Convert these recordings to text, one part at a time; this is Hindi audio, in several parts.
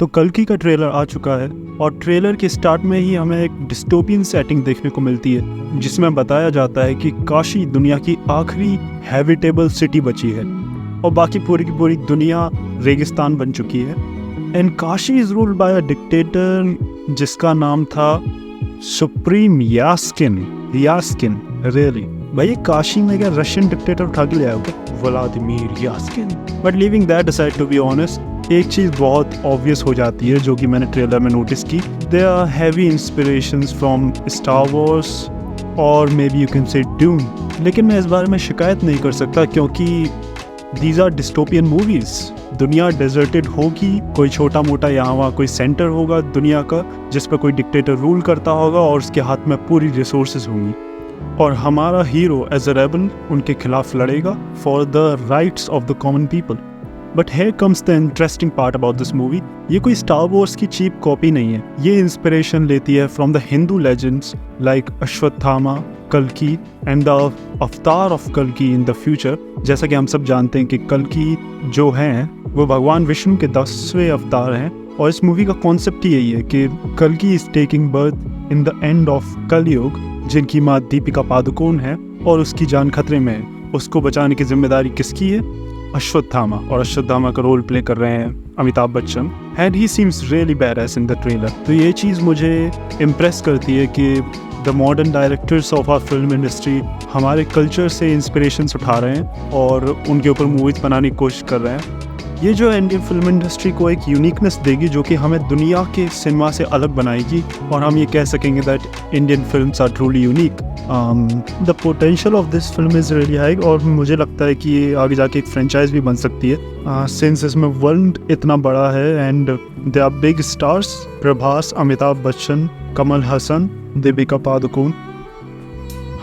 तो कल्कि का ट्रेलर आ चुका है और ट्रेलर के स्टार्ट में ही हमें एक डिस्टोपियन सेटिंग देखने को मिलती है जिसमें बताया जाता है कि काशी दुनिया की आखिरी हैबिटेबल सिटी बची है और बाकी पूरी की पूरी दुनिया रेगिस्तान बन चुकी है। And Kashi is ruled by a dictator जिसका नाम था सुप्रीम यास्किन। रियली भाई काशी में क्या रशियन डिक्टेटर उठा के ले आया Vladimir Yaskin. But leaving that aside, to be honest, एक चीज़ बहुत ऑब्वियस हो जाती है जो कि मैंने ट्रेलर में नोटिस की। There are heavy inspirations from Star Wars और may B you can say Doon. लेकिन मैं इस बारे में शिकायत नहीं कर सकता क्योंकि दीज आर डिस्टोपियन मूवीज़। दुनिया डेजर्टेड होगी, कोई छोटा मोटा यहाँ वहाँ कोई सेंटर होगा दुनिया का जिस पर कोई डिक्टेटर रूल करता होगा और उसके हाथ में पूरी रिसोर्सेज होंगी और हमारा हीरो एज अ रेबल उनके खिलाफ लड़ेगा for the rights of the common people. But here comes the interesting part about this movie. ये कोई स्टार वॉर्स की चीप कॉपी नहीं है। ये इंस्पिरेशन लेती है from the Hindu legends like Ashwatthama, कल्कि एंड द अवतार ऑफ कल्कि इन द फ्यूचर। जैसा कि हम सब जानते हैं कि कल्कि जो हैं वो भगवान विष्णु के 10वें अवतार हैं और इस मूवी का कॉन्सेप्ट ही यही है कि कल्कि is taking birth in the end of कलयुग, जिनकी माँ दीपिका पादुकोण है और उसकी जान खतरे में है। उसको बचाने की जिम्मेदारी किसकी है? अश्वत्थामा। और अश्वत्थामा का रोल प्ले कर रहे हैं Amitabh Bachchan and he seems really badass in the trailer. तो ये चीज़ मुझे इम्प्रेस करती है कि the modern directors of our film industry हमारे कल्चर से इंस्पिरेशंस उठा रहे हैं और उनके ऊपर मूवीज़ बनाने की कोशिश कर रहे हैं। ये जो इंडियन फिल्म इंडस्ट्री को एक यूनिकनेस देगी जो कि हमें दुनिया के सिनेमा से अलग बनाएगी और हम ये कह सकेंगे that Indian films are truly unique. The potential of this film is really high और मुझे लगता है कि ये आगे जाके एक फ्रेंचाइज भी बन सकती है सिंस इसमें वर्ल्ड इतना बड़ा है and they are big stars Prabhas, Amitabh Bachchan, Kamal Haasan, Deepika Padukone.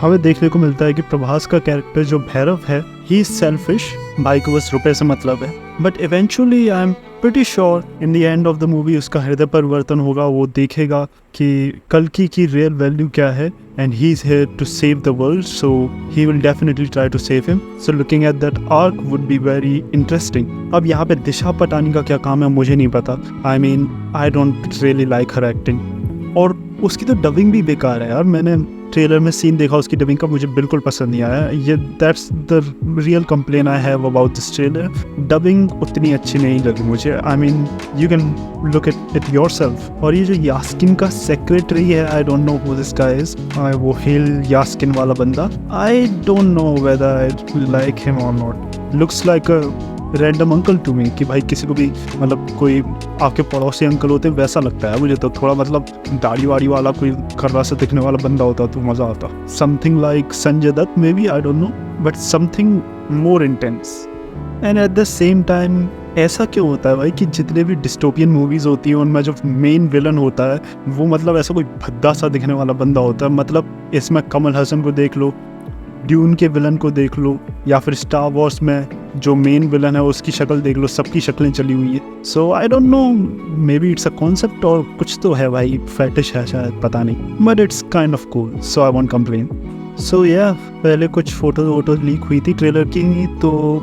हमें देखने को मिलता है कि प्रभास का कैरेक्टर जो भैरव है ही इज सेल्फिश, भाई को बस रुपए से मतलब है। But eventually I am pretty sure in the end of the movie उसका हृदय परिवर्तन होगा। वो देखेगा कि कल्कि की रियल वैल्यू क्या है and he is here to save the world, so he will definitely try to save him. So looking at that arc would be very interesting. अब यहाँ पे दिशा पटानी का क्या काम है मुझे नहीं पता। I mean I don't really like her acting और उसकी तो डबिंग भी बेकार है यार। मैंने ट्रेलर में सीन देखा उसकी डबिंग का, मुझे बिल्कुल पसंद नहीं आया। ये that's the real complain I have about this trailer. Dubbing उतनी अच्छी नहीं लगी मुझे। I mean you can look at it yourself. और ये जो यास्किन का सेक्रेटरी है, I don't know who this guy is, वो हेल यास्किन वाला बंदा, I don't know whether I like him और not. Looks like a random uncle to me कि भाई किसी को भी मतलब कोई आपके पड़ोसी अंकल होते हैं वैसा लगता है मुझे तो। थोड़ा मतलब दाढ़ी वाड़ी वाला कोई खर्रा से दिखने वाला बंदा होता तो मज़ा आता। Something like Sanjay Dutt may be, I don't know, but something more intense. And at the same time ऐसा क्यों होता है भाई कि जितने भी डिस्टोपियन मूवीज़ होती हैं उनमें जो मेन विलन होता है वो मतलब ऐसा कोई भद्दा सा दिखने वाला बंदा होता है। मतलब इसमें कमल हसन को देख लो, ड्यून के विलन को देख लो, या फिर स्टार वॉर्स में जो मेन विलन है उसकी शक्ल देख लो, सबकी शक्लें चली हुई है। So I don't know, maybe it's a concept और कुछ तो है भाई, फैटिश है शायद, पता नहीं, but it's kind of cool, so I won't complain. So या पहले कुछ फोटो लीक हुई थी ट्रेलर की तो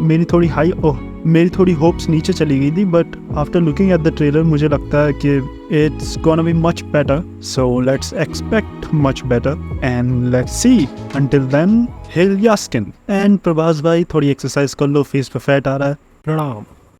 मेरी थोड़ी होप्स नीचे चली गई थी। But after looking at the trailer मुझे लगता है कि it's gonna be much better, so let's expect much better and let's see. Until then, hail Yaskin. And Prabhas भाई थोड़ी एक्सरसाइज कर लो, फेस पे फैट आ रहा है। प्रणाम।